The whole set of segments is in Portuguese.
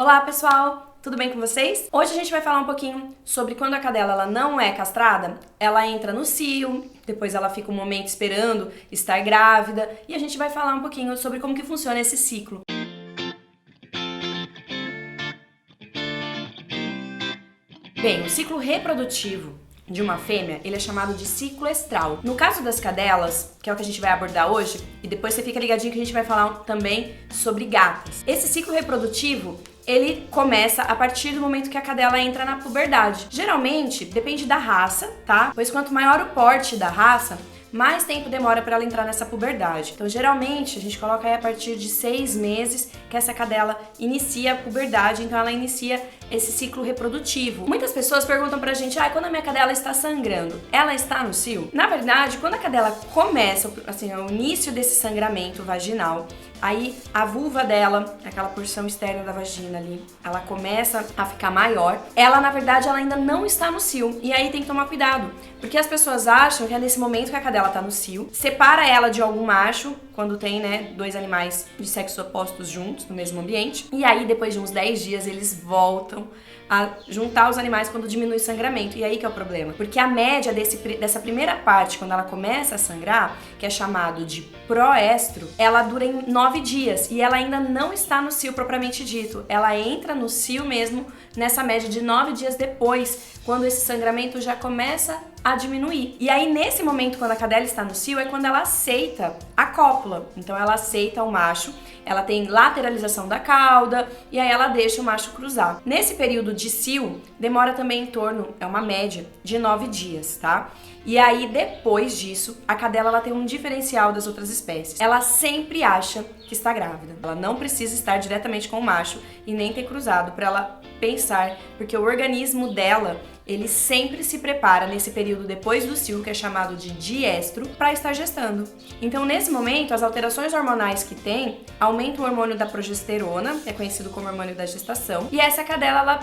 Olá pessoal, tudo bem com vocês? Hoje a gente vai falar um pouquinho sobre quando a cadela ela não é castrada, ela entra no cio, depois ela fica um momento esperando estar grávida e a gente vai falar um pouquinho sobre como que funciona esse ciclo. Bem, o ciclo reprodutivo de uma fêmea, ele é chamado de ciclo estral. No caso das cadelas, que é o que a gente vai abordar hoje, e depois você fica ligadinho que a gente vai falar também sobre gatas. Esse ciclo reprodutivo, ele começa a partir do momento que a cadela entra na puberdade. Geralmente, depende da raça, tá? Pois quanto maior o porte da raça, mais tempo demora para ela entrar nessa puberdade. Então, geralmente, a gente coloca aí a partir de 6 meses que essa cadela inicia a puberdade, então ela inicia esse ciclo reprodutivo. Muitas pessoas perguntam pra gente, quando a minha cadela está sangrando, ela está no cio? Na verdade, quando a cadela começa, assim, o início desse sangramento vaginal, aí a vulva dela, aquela porção externa da vagina ali, ela começa a ficar maior. Ela, na verdade, ela ainda não está no cio. E aí tem que tomar cuidado, porque as pessoas acham que é nesse momento que a cadela tá no cio, separa ela de algum macho, quando tem, dois animais de sexos opostos juntos no mesmo ambiente. E aí, depois de uns 10 dias, eles voltam a juntar os animais quando diminui o sangramento. E aí que é o problema. Porque a média dessa primeira parte, quando ela começa a sangrar, que é chamado de proestro, ela dura em 9 dias. E ela ainda não está no cio propriamente dito. Ela entra no cio mesmo nessa média de 9 dias depois, quando esse sangramento já começa a diminuir. E aí, nesse momento, quando a cadela está no cio, é quando ela aceita a cópula. Então, ela aceita o macho, ela tem lateralização da cauda, e aí ela deixa o macho cruzar. Nesse período de cio, demora também em torno, é uma média, de 9 dias, tá? E aí, depois disso, a cadela ela tem um diferencial das outras espécies. Ela sempre acha que está grávida. Ela não precisa estar diretamente com o macho e nem ter cruzado para ela pensar, porque o organismo dela, ele sempre se prepara nesse período depois do cio, que é chamado de diestro, para estar gestando. Então, nesse momento, as alterações hormonais que tem aumentam o hormônio da progesterona, que é conhecido como hormônio da gestação, e essa cadela,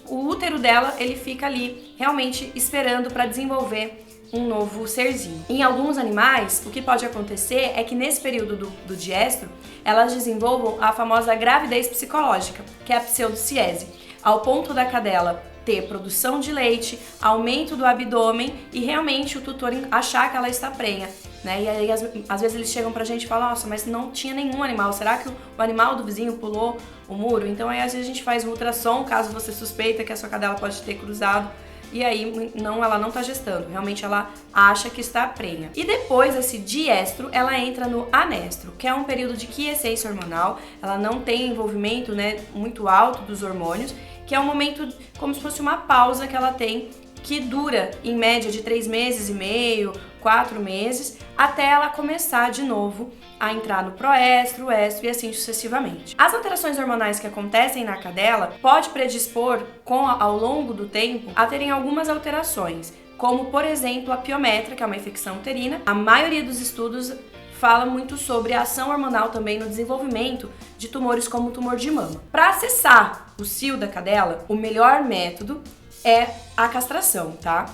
o útero dela, ele fica ali realmente esperando para desenvolver um novo serzinho. Em alguns animais, o que pode acontecer é que nesse período do diestro, elas desenvolvam a famosa gravidez psicológica, que é a pseudociese, ao ponto da cadela ter produção de leite, aumento do abdômen e realmente o tutor achar que ela está prenha, né? E aí às vezes eles chegam pra gente e falam, nossa, mas não tinha nenhum animal, será que o animal do vizinho pulou o muro? Então aí às vezes a gente faz um ultrassom, caso você suspeita que a sua cadela pode ter cruzado, e aí ela não tá gestando, realmente ela acha que está prenha. E depois desse diestro, ela entra no anestro, que é um período de quiescência hormonal, ela não tem envolvimento, muito alto dos hormônios, que é um momento como se fosse uma pausa que ela tem, que dura em média de 3 meses e meio, 4 meses, até ela começar de novo a entrar no proestro, estro e assim sucessivamente. As alterações hormonais que acontecem na cadela pode predispor, ao longo do tempo, a terem algumas alterações, como por exemplo a piometra, que é uma infecção uterina. A maioria dos estudos fala muito sobre a ação hormonal também no desenvolvimento de tumores como o tumor de mama. Para acessar o cio da cadela, o melhor método é a castração, tá?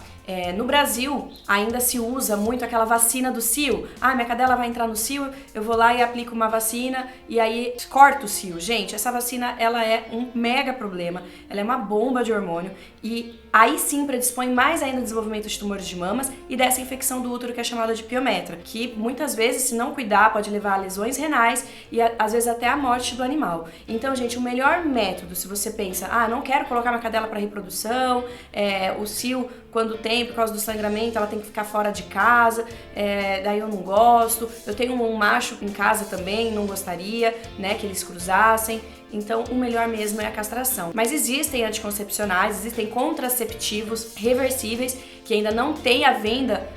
No Brasil, ainda se usa muito aquela vacina do cio. Minha cadela vai entrar no cio, eu vou lá e aplico uma vacina e aí corto o cio. Gente, essa vacina, ela é um mega problema. Ela é uma bomba de hormônio e aí sim predispõe mais ainda ao desenvolvimento de tumores de mamas e dessa infecção do útero que é chamada de piometra, que muitas vezes, se não cuidar, pode levar a lesões renais e às vezes até a morte do animal. Então, gente, o melhor método, se você pensa, não quero colocar minha cadela para reprodução, o cio, quando tem, por causa do sangramento, ela tem que ficar fora de casa, daí eu não gosto. Eu tenho um macho em casa também, não gostaria, que eles cruzassem. Então, o melhor mesmo é a castração. Mas existem anticoncepcionais, existem contraceptivos reversíveis, que ainda não tem à venda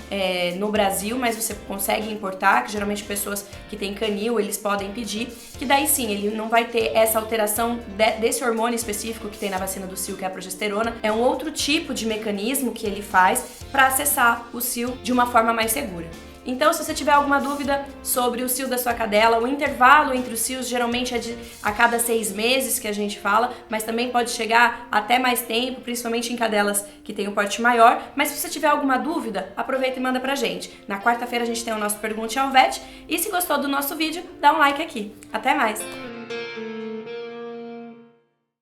no Brasil, mas você consegue importar, que geralmente pessoas que têm canil, eles podem pedir, que daí sim, ele não vai ter essa alteração desse hormônio específico que tem na vacina do cio, que é a progesterona. É um outro tipo de mecanismo que ele faz para acessar o cio de uma forma mais segura. Então, se você tiver alguma dúvida sobre o cio da sua cadela, o intervalo entre os cios geralmente é a cada 6 meses que a gente fala, mas também pode chegar até mais tempo, principalmente em cadelas que têm um porte maior. Mas se você tiver alguma dúvida, aproveita e manda pra gente. Na quarta-feira a gente tem o nosso Pergunte ao Vet, e se gostou do nosso vídeo, dá um like aqui. Até mais!